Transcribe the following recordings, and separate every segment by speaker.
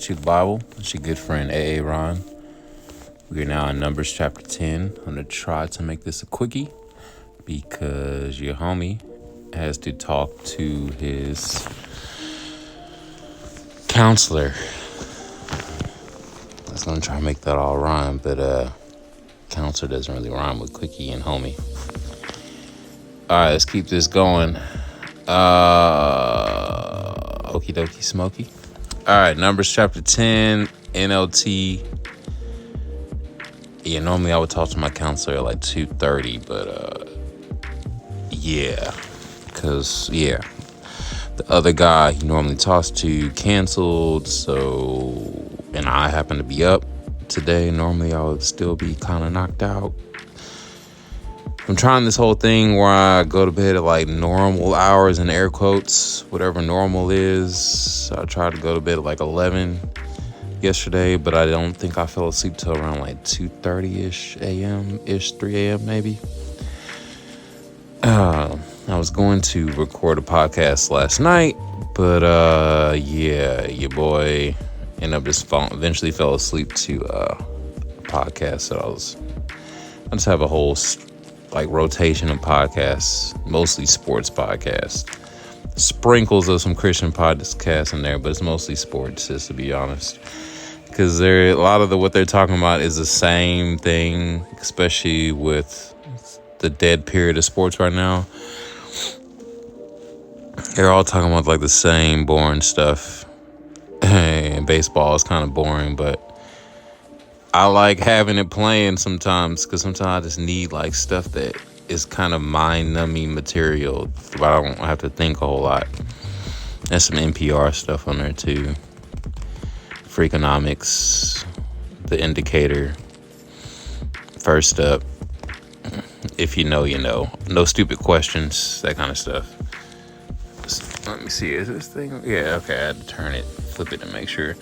Speaker 1: to the Bible. It's your good friend A.A. Ron. We are now in Numbers chapter 10. I'm going to try to make this a quickie because your homie has to talk to his counselor. I was going to try to make that all rhyme, but counselor doesn't really rhyme with quickie and homie. All right, let's keep this going. Okie dokie smoky. All right, Numbers chapter 10, NLT. Yeah, normally I would talk to my counselor at like 2:30, but the other guy he normally talks to canceled, and I happen to be up today. Normally I would still be kind of knocked out. I'm trying this whole thing where I go to bed at like normal hours in air quotes, whatever normal is. I tried to go to bed at like 11 yesterday, but I don't think I fell asleep till around like 2:30-ish a.m.-ish, 3 a.m. maybe. I was going to record a podcast last night, but your boy ended up just eventually fell asleep to a podcast. So I just have a whole rotation of podcasts, mostly sports podcasts, sprinkles of some Christian podcasts in there, but it's mostly sports, just to be honest, because a lot of what they're talking about is the same thing, especially with the dead period of sports right now. They're all talking about like the same boring stuff. And baseball is kind of boring, but I like having it playing sometimes because sometimes I just need like stuff that is kind of mind-numbing material, but I don't have to think a whole lot. There's some NPR stuff on there too. Freakonomics, The Indicator, First Up, If You Know, You Know. No Stupid Questions, that kind of stuff. Let me see, is this thing? Yeah, okay, I had to flip it to make sure.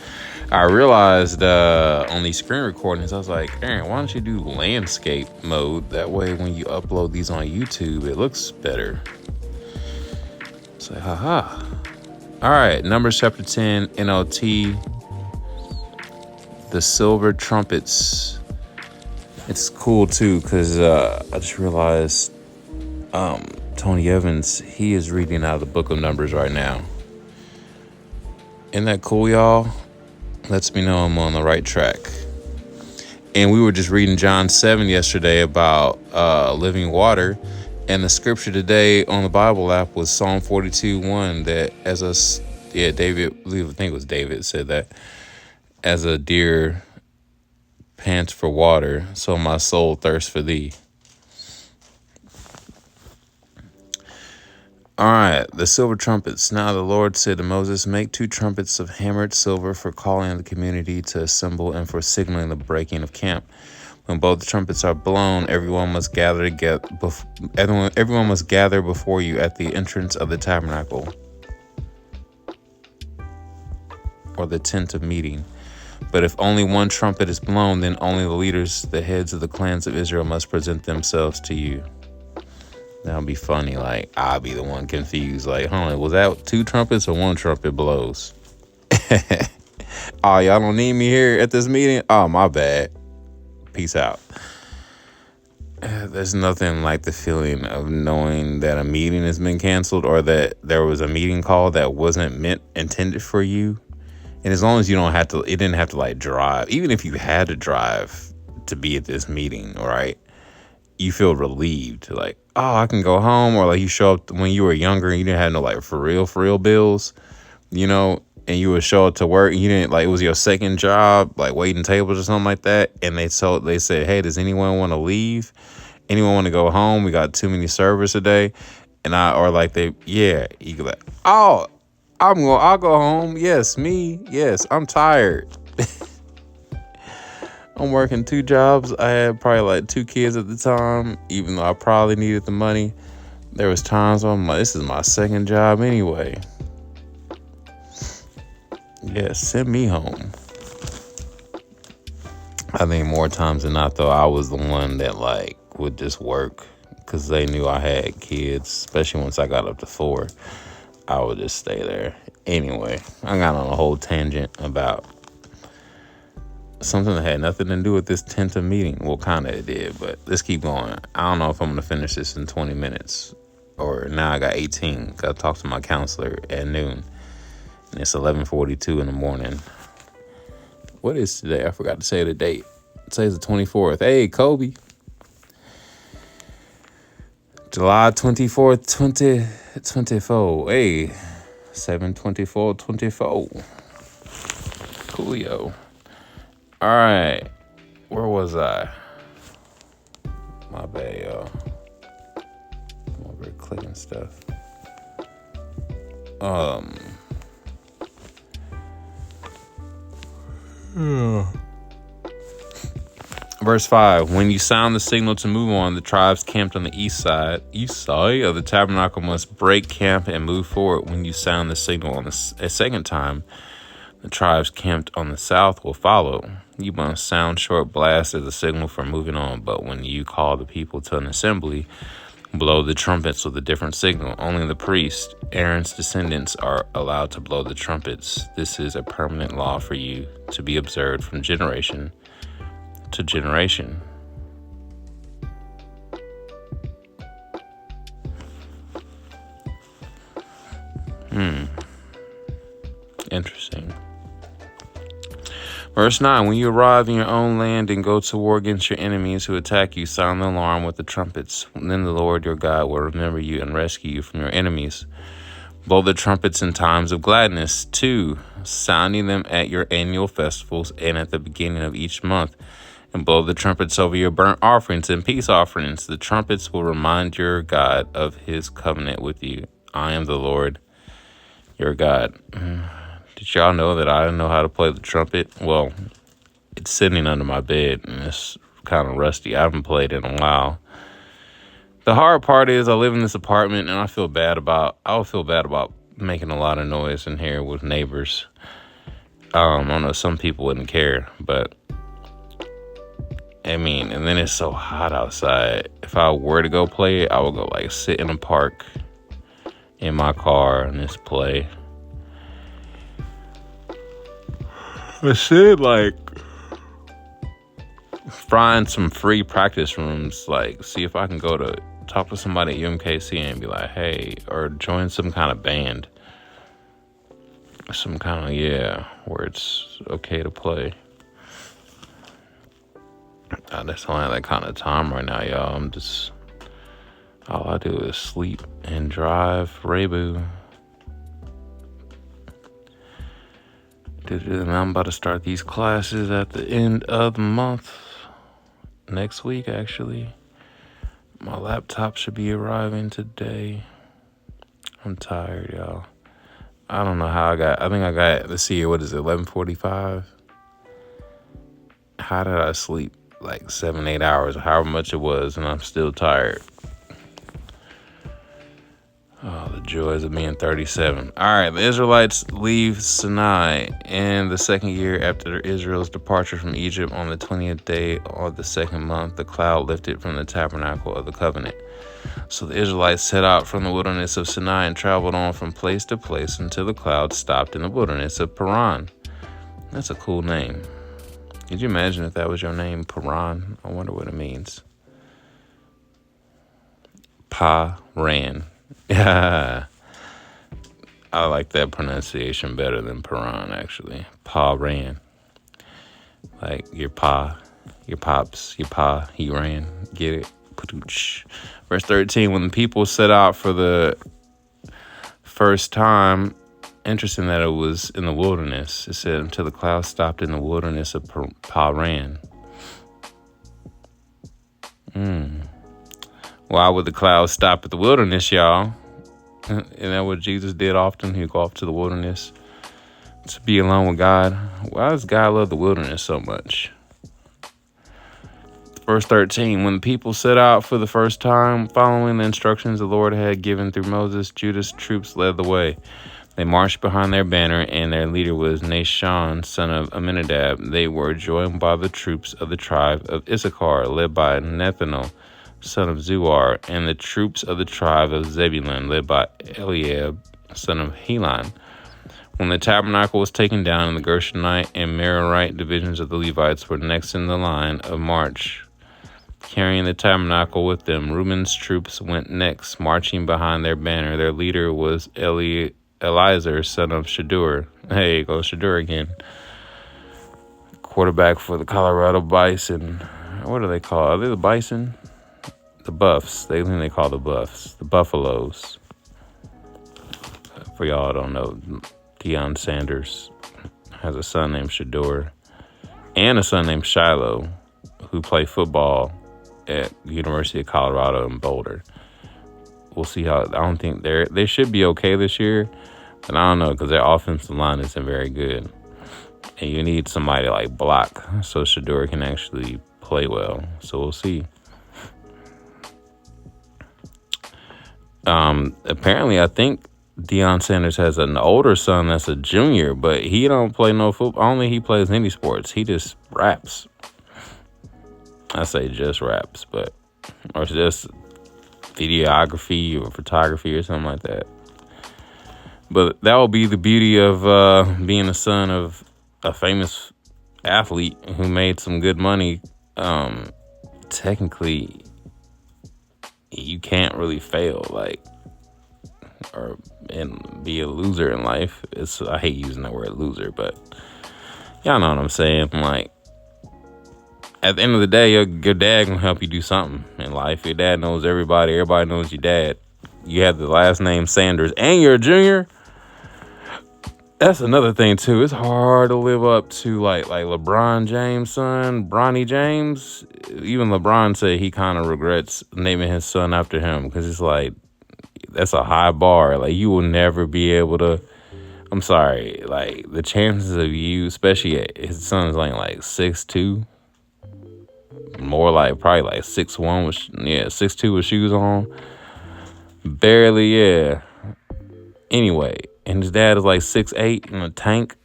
Speaker 1: I realized on these screen recordings, I was like, Aaron, why don't you do landscape mode? That way when you upload these on YouTube, it looks better. It's like, haha. All right, Numbers chapter 10, NLT, the silver trumpets. It's cool too, because I just realized Tony Evans, he is reading out of the book of Numbers right now. Isn't that cool, y'all? Lets me know I'm on the right track. And we were just reading John 7 yesterday about living water. And the scripture today on the Bible app was Psalm 42:1, that David, I think it was David said that, as a deer pants for water, so my soul thirsts for thee. All right, the silver trumpets. Now the Lord said to Moses, make 2 trumpets of hammered silver for calling the community to assemble and for signaling the breaking of camp. When both the trumpets are blown, everyone must gather before you at the entrance of the tabernacle or the tent of meeting. But if only one trumpet is blown, then only the leaders, the heads of the clans of Israel, must present themselves to you. That'll be funny. Like, I'll be the one confused. Like, was that 2 trumpets or 1 trumpet blows? Oh, y'all don't need me here at this meeting? Oh, my bad. Peace out. There's nothing like the feeling of knowing that a meeting has been canceled or that there was a meeting call that wasn't intended for you. And as long as you didn't have to like drive, even if you had to drive to be at this meeting, right? You feel relieved, like, oh, I can go home. Or like you show up when you were younger and you didn't have no like for real bills, and you would show up to work and you didn't it was your second job, like waiting tables or something like that. And they said, hey, does anyone want to leave? Anyone want to go home? We got too many servers today. And you go like, oh, I'll go home. Yes, me. Yes, I'm tired. I'm working 2 jobs. I had probably like 2 kids at the time, even though I probably needed the money. There was times where I'm like, this is my second job anyway. Yeah, send me home. I think more times than not, though, I was the one that like would just work because they knew I had kids, especially once I got up to 4. I would just stay there. Anyway, I got on a whole tangent about something that had nothing to do with this Tenta meeting. Well, kind of it did, but let's keep going. I don't know if I'm going to finish this in 20 minutes or now I got 18. I talked to my counselor at noon and it's 11:42 in the morning. What is today? I forgot to say the date. Today's the 24th. Hey, Kobe. July 24th, 2024. Hey, 7/24/24. Coolio. All right. Where was I? My bad, y'all. I'm over here clicking stuff. Verse 5, when you sound the signal to move on, the tribes camped on the east side of the tabernacle must break camp and move forward. When you sound the signal a second time, the tribes camped on the south will follow. You must sound short blasts as a signal for moving on, but when you call the people to an assembly, blow the trumpets with a different signal. Only the priest, Aaron's descendants, are allowed to blow the trumpets. This is a permanent law for you to be observed from generation to generation. Interesting. Verse 9, when you arrive in your own land and go to war against your enemies who attack you, sound the alarm with the trumpets. Then the Lord your God will remember you and rescue you from your enemies. Blow the trumpets in times of gladness, too, sounding them at your annual festivals and at the beginning of each month. And blow the trumpets over your burnt offerings and peace offerings. The trumpets will remind your God of his covenant with you. I am the Lord, your God. Did y'all know that I know how to play the trumpet? Well, it's sitting under my bed and it's kind of rusty. I haven't played it in a while. The hard part is I live in this apartment and I would feel bad about making a lot of noise in here with neighbors. I know some people wouldn't care, but I mean, and then it's so hot outside. If I were to go play it, I would go like sit in a park in my car and just play. I should like find some free practice rooms, like see if I can go to talk to somebody at UMKC and be like, hey, or join some kind of band. Some kind of, where it's okay to play. I just don't have that kind of time right now, y'all. All I do is sleep and drive Rebu. I'm about to start these classes at the end of the month. Next week, actually. My laptop should be arriving today. I'm tired, y'all. I don't know how let's see here, what is it, 11:45? How did I sleep? Like 7-8 hours, however much it was, and I'm still tired. Oh, the joys of being 37. All right, the Israelites leave Sinai in the second year after Israel's departure from Egypt. On the 20th day of the second month, the cloud lifted from the tabernacle of the covenant. So the Israelites set out from the wilderness of Sinai and traveled on from place to place until the cloud stopped in the wilderness of Paran. That's a cool name. Could you imagine if that was your name, Paran? I wonder what it means. Paran. Yeah. I like that pronunciation better than Paran, actually. Paran. Like your pops, your pa, he ran. Get it? Verse 13, when the people set out for the first time, interesting that it was in the wilderness. It said until the cloud stopped in the wilderness of Paran. Why would the cloud stop at the wilderness, y'all? Isn't that what Jesus did often? He'd go off to the wilderness to be alone with God. Why does God love the wilderness so much? Verse 13, when the people set out for the first time, following the instructions the Lord had given through Moses, Judah's troops led the way. They marched behind their banner, and their leader was Nahshon, son of Amminadab. They were joined by the troops of the tribe of Issachar, led by Nethanel, son of Zuar, and the troops of the tribe of Zebulun, led by Eliab, son of Helon. When the tabernacle was taken down, and the Gershonite and Merarite divisions of the Levites were next in the line of march, carrying the tabernacle with them, Reuben's troops went next, marching behind their banner. Their leader was Eliezer, son of Shadur. Hey, go Shadur again. Quarterback for the Colorado Bison. What do they call? Are they the Bison? The Buffs. They think they call the Buffs. The Buffaloes. For y'all don't know, Deion Sanders has a son named Shadur and a son named Shiloh who play football at the University of Colorado in Boulder. We'll see how. I don't think they should be okay this year, but I don't know because their offensive line isn't very good, and you need somebody to like block so Shadur can actually play well. So we'll see. Apparently, I think Deion Sanders has an older son that's a junior, but he don't play no football. Only he plays any sports. He just raps. I say just raps, but or just videography or photography or something like that. But that will be the beauty of being the son of a famous athlete who made some good money. Technically, you can't really fail, and be a loser in life. I hate using that word loser, but y'all know what I'm saying. Like, at the end of the day, your dad gonna help you do something in life. Your dad knows everybody. Everybody knows your dad. You have the last name Sanders and you're a junior. That's another thing too. It's hard to live up to like LeBron James' son, Bronny James. Even LeBron said he kind of regrets naming his son after him because it's like that's a high bar. Like you will never be able to. I'm sorry. Like the chances of you, especially his son's like 6'2", more like probably like 6'1", 6'2" with shoes on. Barely, yeah. Anyway. And his dad is like 6'8" in a tank.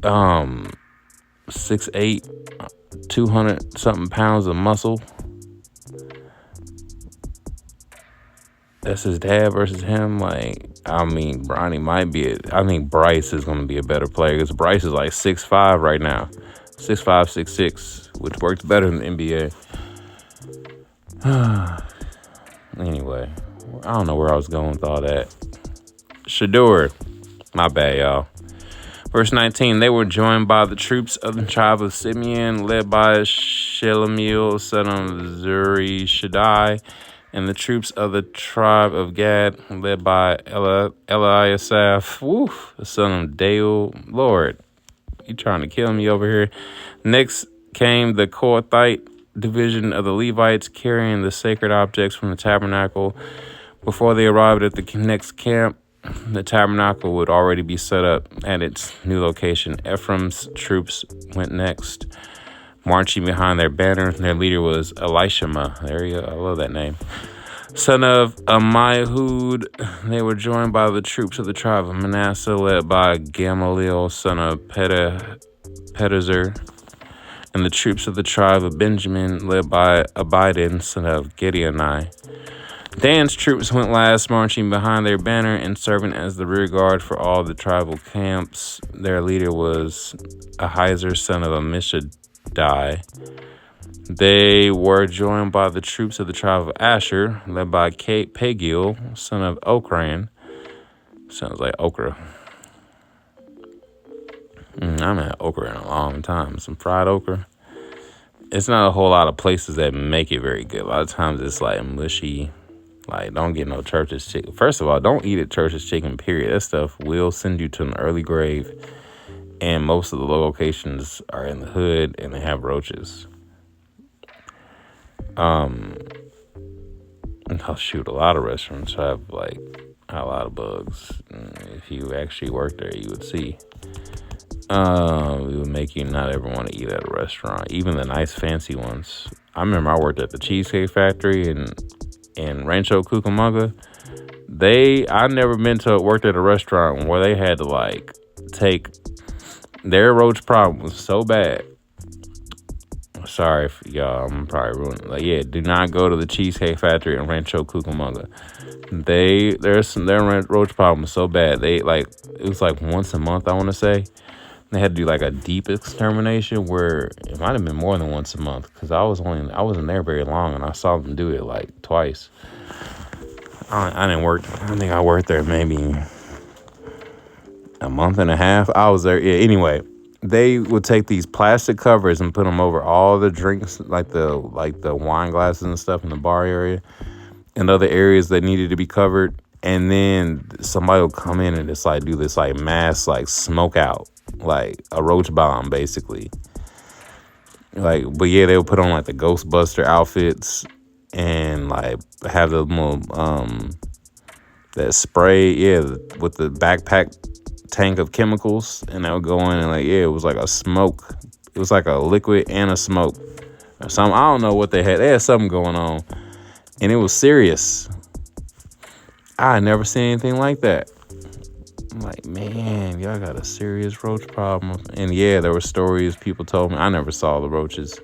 Speaker 1: 6'8", 200 something pounds of muscle. That's his dad versus him. Bronny might be I think Bryce is going to be a better player because Bryce is like 6'5" right now. 6'5", 6'6", which works better in the NBA. Anyway, I don't know where I was going with all that. Shadur. My bad, y'all. Verse 19, they were joined by the troops of the tribe of Simeon, led by Shelemiel, son of Zuri Shaddai, and the troops of the tribe of Gad, led by Eliasaph, the son of Dale. Lord, you trying to kill me over here. Next came the Kohathite division of the Levites, carrying the sacred objects from the tabernacle. Before they arrived at the next camp, the tabernacle would already be set up at its new location. Ephraim's troops went next, marching behind their banner. Their leader was Elishama. There you go. I love that name. Son of Ammihud. They were joined by the troops of the tribe of Manasseh, led by Gamaliel, son of Pedazur, and the troops of the tribe of Benjamin, led by Abidin, son of Gideoni. Dan's troops went last, marching behind their banner and serving as the rear guard for all the tribal camps. Their leader was Ahiezer, son of Ammishaddai. They were joined by the troops of the tribe of Asher, led by Pagiel, son of Okran. Sounds like okra. I haven't had okra in a long time. Some fried okra. It's not a whole lot of places that make it very good. A lot of times it's like mushy. Like, don't get no Church's chicken. First of all, don't eat at Church's chicken, period. That stuff will send you to an early grave. And most of the locations are in the hood and they have roaches. A lot of restaurants have a lot of bugs. If you actually work there, you would see. It would make you not ever want to eat at a restaurant, even the nice fancy ones. I remember I worked at the Cheesecake Factory in Rancho Cucamonga. I never worked at a restaurant where they had to take their roach problem was so bad. Sorry, y'all. I'm probably ruining. Like, yeah, do not go to the Cheesecake Factory in Rancho Cucamonga. Their roach problem was so bad. It was like once a month, I want to say. They had to do like a deep extermination where it might have been more than once a month because I wasn't there very long and I saw them do it like twice. I didn't work. I think I worked there maybe a month and a half. I was there. Yeah, anyway, they would take these plastic covers and put them over all the drinks, like the wine glasses and stuff in the bar area and other areas that needed to be covered. And then somebody will come in and just like do this like mass like smoke out, like a roach bomb basically. Like, but yeah, they would put on like the Ghostbuster outfits and like have the little that spray, yeah, with the backpack tank of chemicals, and they would go in and like, yeah, it was like a smoke. It was like a liquid and a smoke or something. I don't know what they had. They had something going on, and it was serious. I had never seen anything like that. I'm like, man, y'all got a serious roach problem. And yeah, there were stories people told me. I never saw the roaches,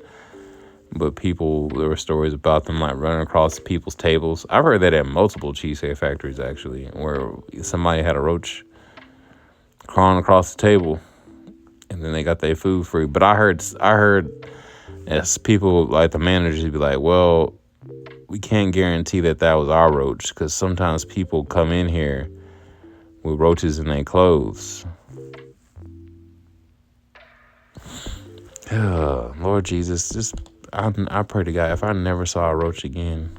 Speaker 1: but there were stories about them like running across people's tables. I've heard that at multiple Cheesecake Factories actually, where somebody had a roach crawling across the table, and then they got their food free. But I heard as people like the managers be like, well, we can't guarantee that was our roach because sometimes people come in here with roaches in their clothes. Lord Jesus, I pray to God, if I never saw a roach again,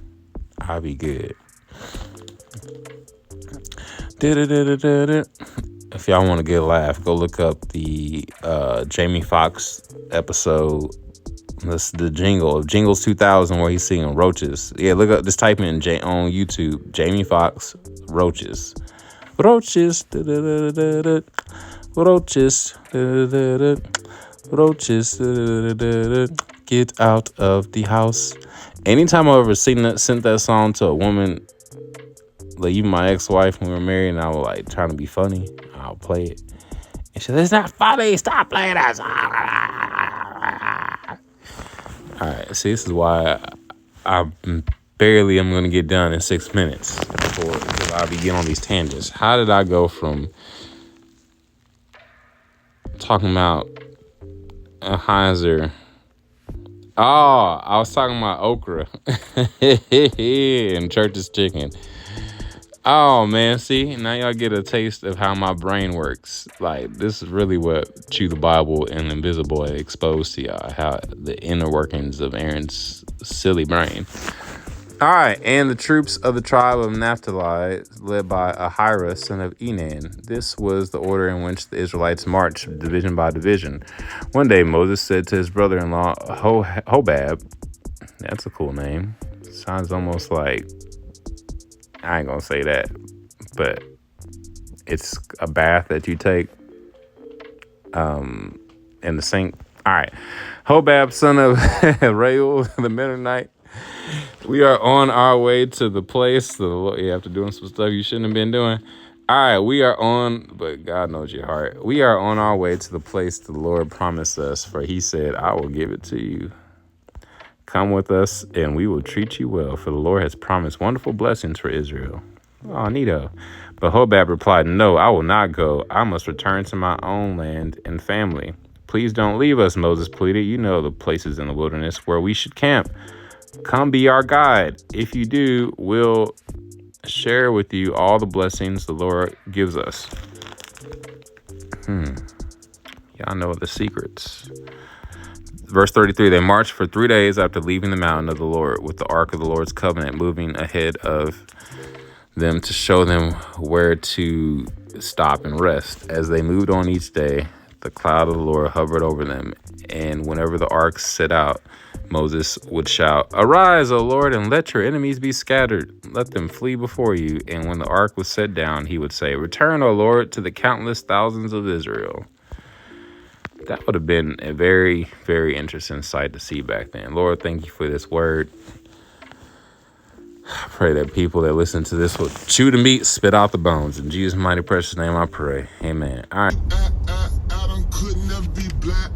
Speaker 1: I'll be good. If y'all want to get a laugh, go look up the Jamie Foxx episode. That's the jingle of Jingles 2000 where he's singing roaches. Yeah, look up, just type in on YouTube, Jamie Foxx, roaches. Roaches, roaches, roaches, get out of the house. Anytime I've ever sent that song to a woman, like even my ex-wife when we were married, and I was like trying to be funny, I'll play it. And she said, "It's not funny, stop playing that song." All right, see, this is why I barely am going to get done in 6 minutes because I'll be getting on these tangents. How did I go from talking about a Heiser? Oh, I was talking about okra and Church's chicken. Oh, man, see, now y'all get a taste of how my brain works. Like, this is really what Chew the Bible and Invisible exposed to y'all, how the inner workings of Aaron's silly brain. All right, and the troops of the tribe of Naphtali, led by Ahira, son of Enan. This was the order in which the Israelites marched, division by division. One day, Moses said to his brother-in-law, Hobab, that's a cool name. Sounds almost like, I ain't gonna say that, but it's a bath that you take in the sink. All right, Hobab, son of Reuel, the Mennonite. We are on our way to the place. After doing some stuff you shouldn't have been doing. All right, but God knows your heart. We are on our way to the place the Lord promised us, for he said, I will give it to you. Come with us, and we will treat you well, for the Lord has promised wonderful blessings for Israel. Oh, neato. But Hobab replied, no, I will not go. I must return to my own land and family. Please don't leave us, Moses pleaded. You know the places in the wilderness where we should camp. Come be our guide. If you do, we'll share with you all the blessings the Lord gives us. Y'all know the secrets. Verse 33, they marched for 3 days after leaving the mountain of the Lord with the ark of the Lord's covenant moving ahead of them to show them where to stop and rest. As they moved on each day, the cloud of the Lord hovered over them. And whenever the ark set out, Moses would shout, arise, O Lord, and let your enemies be scattered. Let them flee before you. And when the ark was set down, he would say, return, O Lord, to the countless thousands of Israel. That would have been a very, very interesting sight to see back then. Lord, thank you for this word. I pray that people that listen to this will chew the meat, spit out the bones. In Jesus' mighty precious name I pray. Amen. All right.
Speaker 2: Adam could never be black.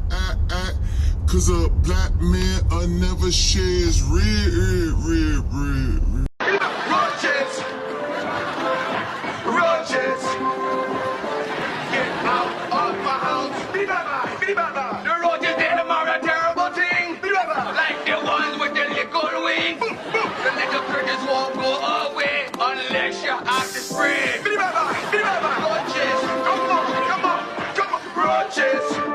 Speaker 2: Cause a black man never shares red.
Speaker 3: Roaches! Roaches! Get out of my house! Bidi-baba! The roaches, them are a terrible thing! Like the ones with the little wings! The little critters won't go away unless you have the spray! Roaches! Come on! Roaches!